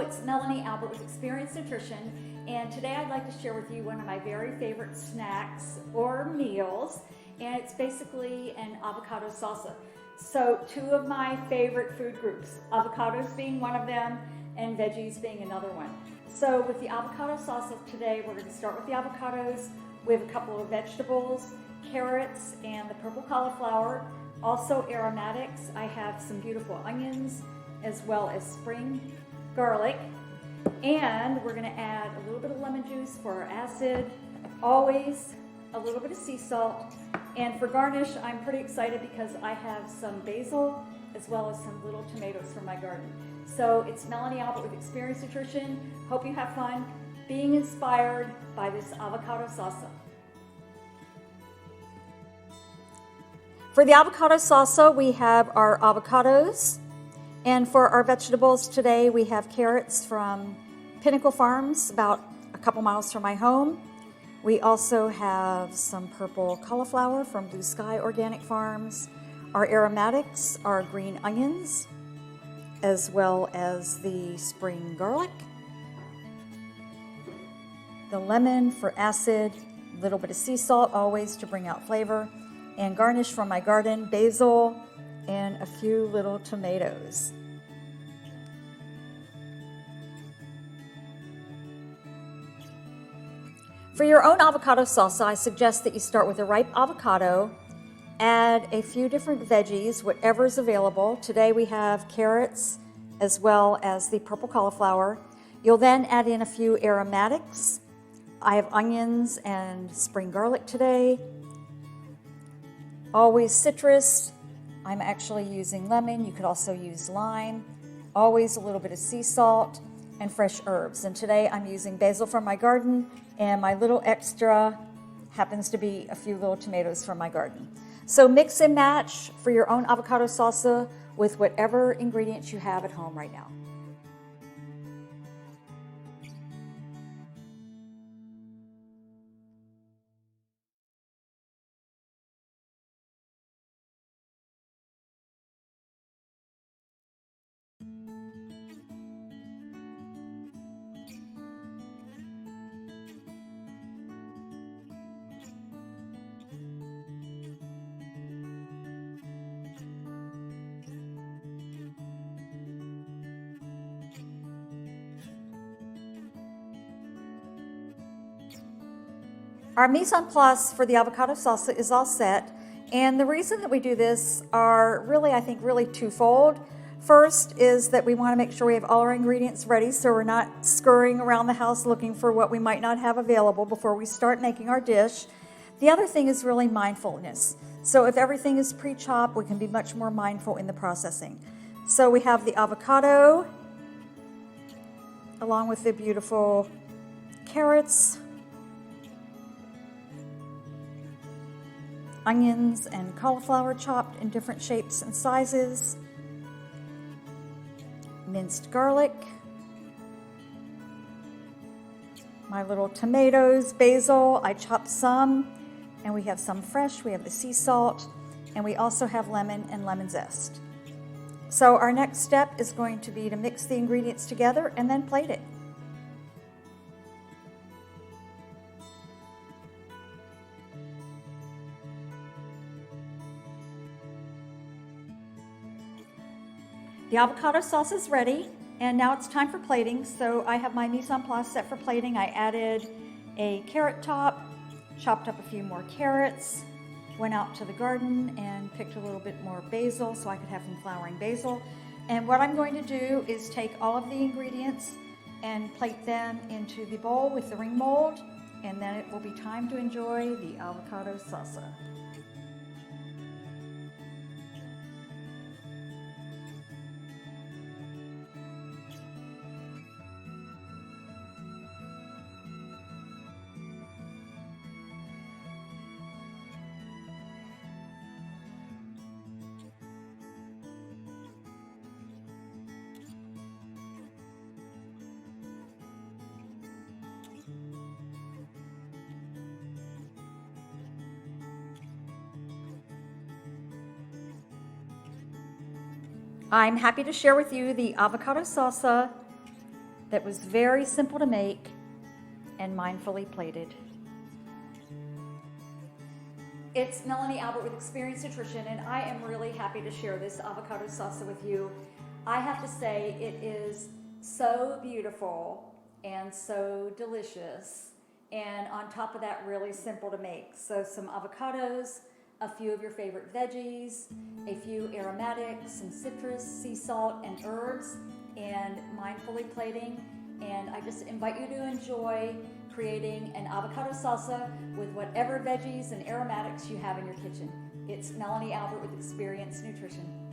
it's Melanie Albert with Experience Nutrition, and today I'd like to share with you one of my very favorite snacks or meals, and it's basically an avocado salsa. So two of my favorite food groups, avocados being one of them and veggies being another one. So with the avocado salsa today, we're going to start with the avocados. We have a couple of vegetables, carrots and the purple cauliflower, also aromatics. I have some beautiful onions as well as spring garlic, and we're going to add a little bit of lemon juice for our acid, always a little bit of sea salt, and for garnish I'm pretty excited because I have some basil as well as some little tomatoes from my garden. So it's Melanie Albert with Experience Nutrition. Hope you have fun being inspired by this avocado salsa. For the avocado salsa, we have our avocados. And for our vegetables today, we have carrots from Pinnacle Farms, about a couple miles from my home. We also have some purple cauliflower from Blue Sky Organic Farms. Our aromatics are green onions, as well as the spring garlic. The lemon for acid, a little bit of sea salt, always to bring out flavor. And garnish from my garden, basil, and a few little tomatoes. For your own avocado salsa, I suggest that you start with a ripe avocado, add a few different veggies, whatever is available. Today we have carrots as well as the purple cauliflower. You'll then add in a few aromatics. I have onions and spring garlic today. Always citrus. I'm actually using lemon. You could also use lime. Always a little bit of sea salt and fresh herbs. And today I'm using basil from my garden, and my little extra happens to be a few little tomatoes from my garden. So mix and match for your own avocado salsa with whatever ingredients you have at home right now. Our mise en place for the avocado salsa is all set, and the reason that we do this are really, I think, really twofold. First is that we want to make sure we have all our ingredients ready so we're not scurrying around the house looking for what we might not have available before we start making our dish. The other thing is really mindfulness. So if everything is pre-chopped, we can be much more mindful in the processing. So we have the avocado along with the beautiful carrots, onions and cauliflower chopped in different shapes and sizes, minced garlic, my little tomatoes, basil, I chopped some, and we have some fresh, we have the sea salt, and we also have lemon and lemon zest. So our next step is going to be to mix the ingredients together and then plate it. The avocado sauce is ready, and now it's time for plating. So I have my mise en place set for plating. I added a carrot top, chopped up a few more carrots, went out to the garden and picked a little bit more basil so I could have some flowering basil. And what I'm going to do is take all of the ingredients and plate them into the bowl with the ring mold, and then it will be time to enjoy the avocado salsa. I'm happy to share with you the avocado salsa that was very simple to make and mindfully plated. It's Melanie Albert with Experience Nutrition, and I am really happy to share this avocado salsa with you. I have to say it is so beautiful and so delicious, and on top of that, really simple to make. So some avocados, a few of your favorite veggies, a few aromatics, some citrus, sea salt, and herbs, and mindfully plating. And I just invite you to enjoy creating an avocado salsa with whatever veggies and aromatics you have in your kitchen. It's Melanie Albert with Experience Nutrition.